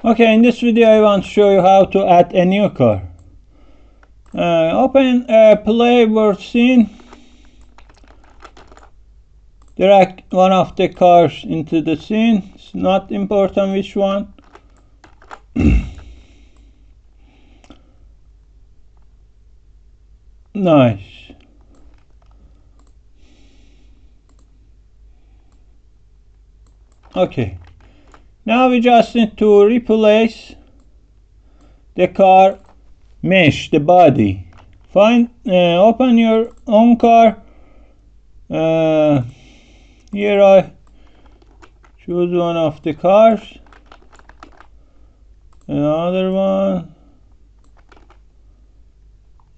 Okay, in this video I want to show you how to add a new car. Open a playboard scene. Drag one of the cars into the scene. It's not important which one. Nice. Okay. Now we just need to replace the car mesh, the body. Open your own car. Here I choose one of the cars. Another one.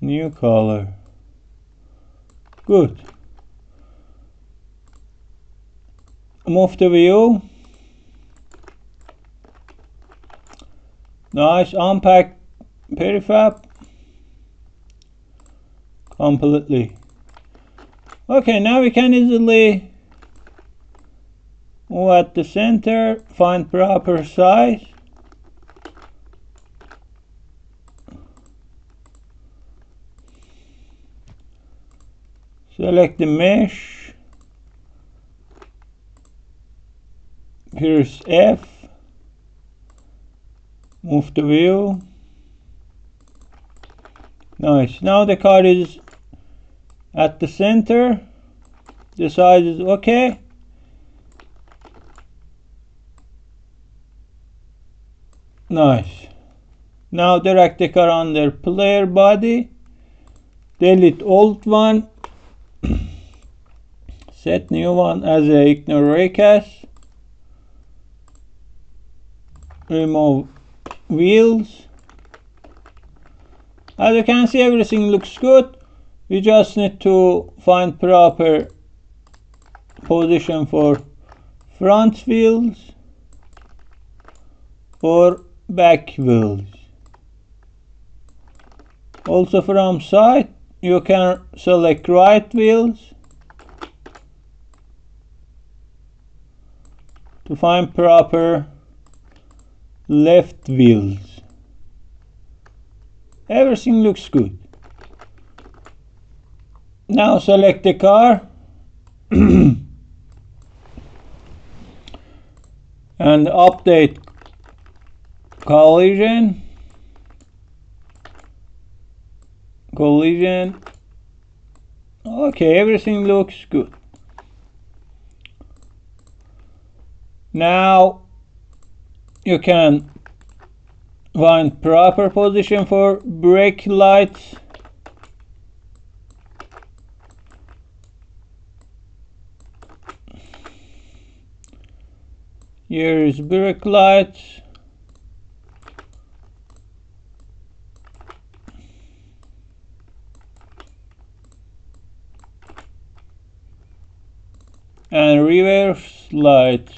New color. Good. Move the view. Nice. Unpack prefab completely. Okay, now we can easily move at the center, find proper size. Select the mesh. Here's F. Move the view. Nice. Now the car is at the center. The size is okay. Nice. Now drag the car under player body. Delete old one. Set new one as a ignore raycast. Remove wheels. As you can see, everything looks good. We just need to find proper position for front wheels or back wheels. Also from side you can select right wheels to find proper left wheels. Everything looks good. Now select the car and update collision. Okay, everything looks good. Now you can find proper position for brake lights. Here is brake lights. And reverse lights.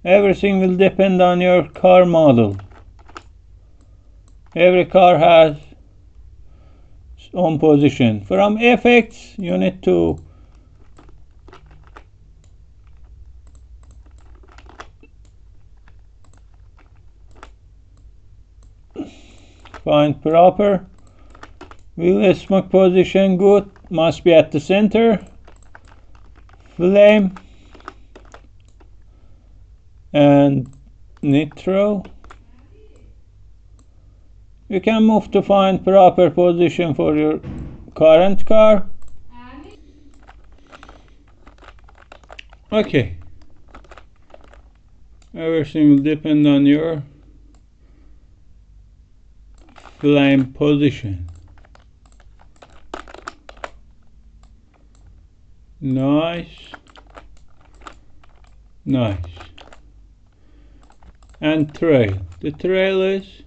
Everything will depend on your car model. Every car has its own position. From effects, you need to find proper wheel smoke position. Good, must be at the center. Flame and nitro. You can move to find proper position for your current car. Okay. Everything will depend on your flame position. Nice. And trail. The trail is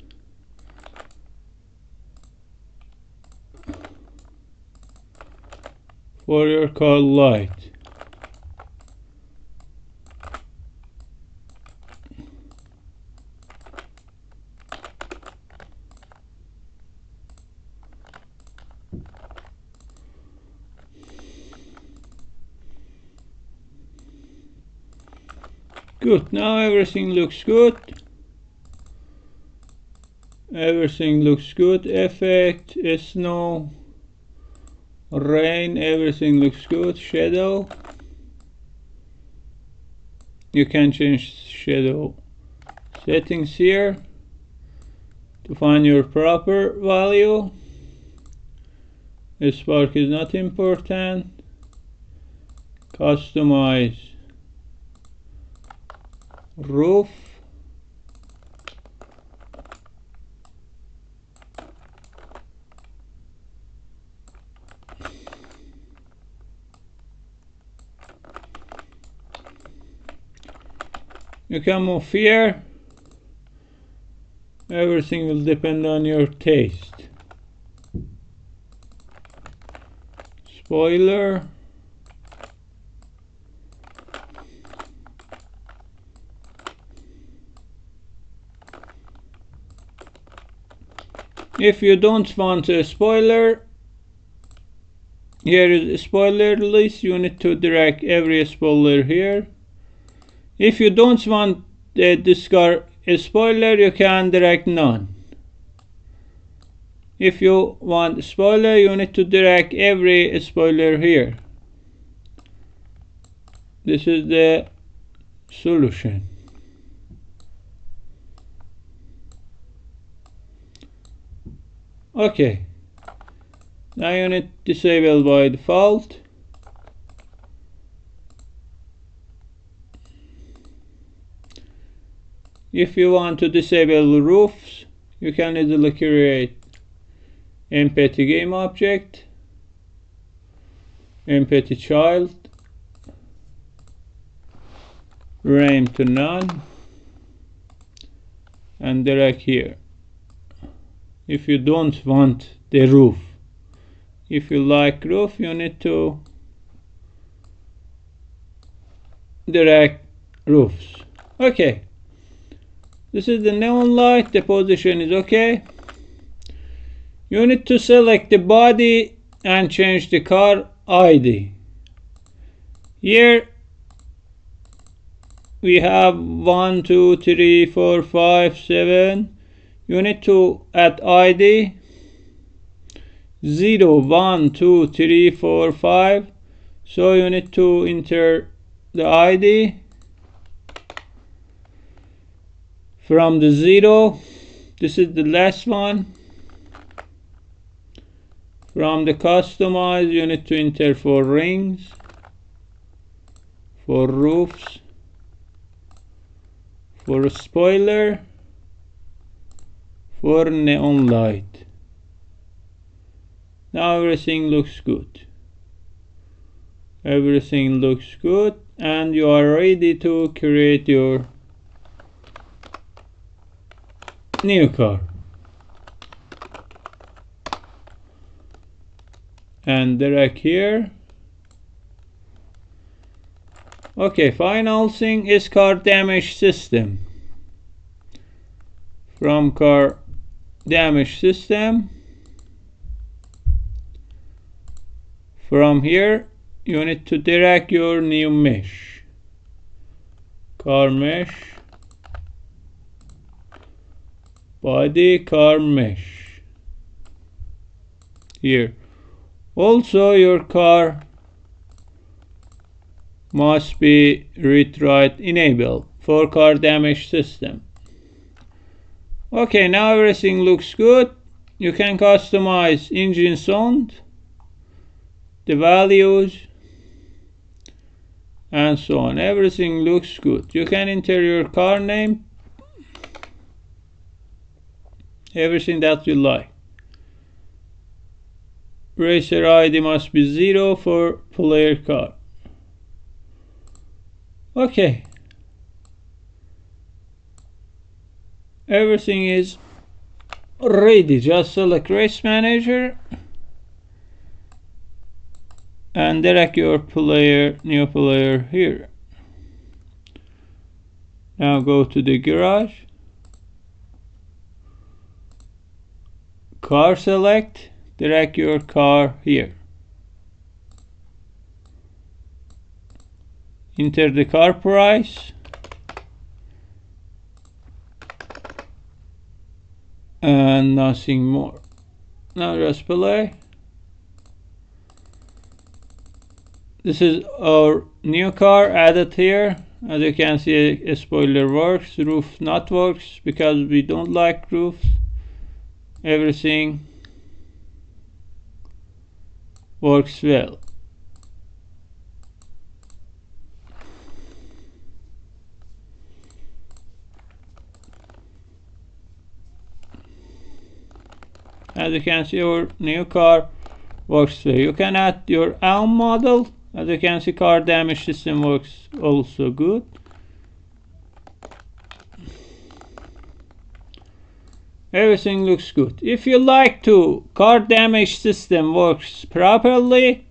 for your car light. Good. Now everything looks good. Everything looks good. Effect, snow, rain, everything looks good. Shadow. You can change shadow settings here to find your proper value. Spark is not important. Customize roof. You can move here. Everything will depend on your taste. Spoiler. If you don't want a spoiler, here is a spoiler list. You need to drag every spoiler here. If you don't want the discard a spoiler, you can drag none. If you want spoiler, you need to drag every spoiler here. This is the solution. Okay. Now you need disable by default. If you want to disable roofs, you can easily create empathy game object, empathy child, rain to none, and drag here. If you don't want the roof, if you like roof, you need to drag roofs. Okay. This is the neon light. The position is okay. You need to select the body and change the car ID. Here we have 1, 2, 3, 4, 5, 7. You need to add ID 0, 1, 2, 3, 4, 5. So you need to enter the ID from the 0. This is the last one. From the customize, you need to enter for rings, for roofs, for spoiler, for neon light. Now everything looks good. Everything looks good, and you are ready to create your new car. And drag here. Okay, final thing is car damage system. From car damage system, from here you need to drag your new mesh, car mesh, body, car mesh here. Also your car must be read-write enabled for car damage system. Okay, now everything looks good. You can customize engine sound, the values, and so on. Everything looks good. You can enter your car name, everything that you like. Racer ID must be 0 for player car. Okay. Everything is ready. Just select race manager and drag your new player here. Now go to the garage, car select, drag your car here. Enter the car price and nothing more. Now just play. This is our new car added here. As you can see, a spoiler works, roof not works because we don't like roofs. Everything works well. As you can see, our new car works well. You can add your own model. As you can see, car damage system works also good. Everything looks good. If you like to car damage system works properly,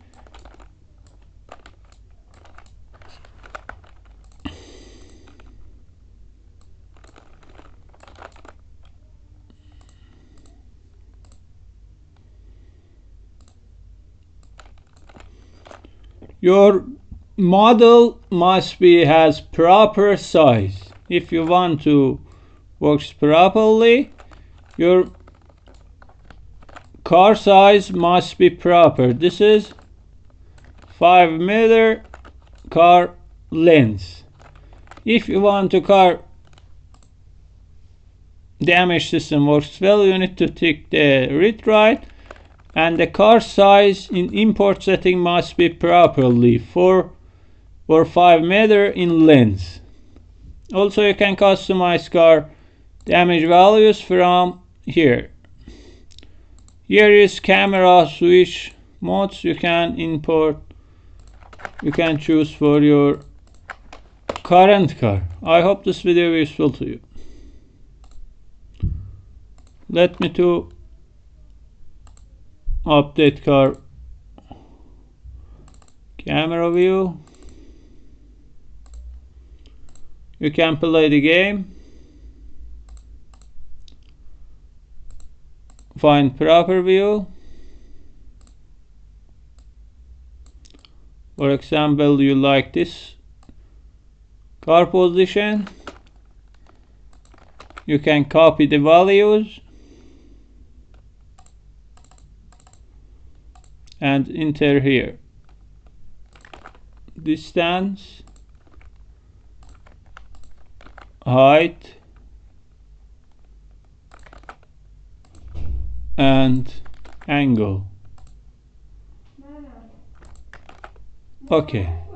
your model must be has proper size. If you want to works properly, your car size must be proper. This is 5 meter car length. If you want to car damage system works well, you need to tick the read write, and the car size in import setting must be properly 4 or 5 meter in length. Also, you can customize car damage values from here. Here is camera switch modes you can import. You can choose for your current car. I hope this video is useful to you. Let me to update car camera view. You can play the game. Find proper view. For example, you like this car position. You can copy the values and enter here. Distance, height, and angle. Okay.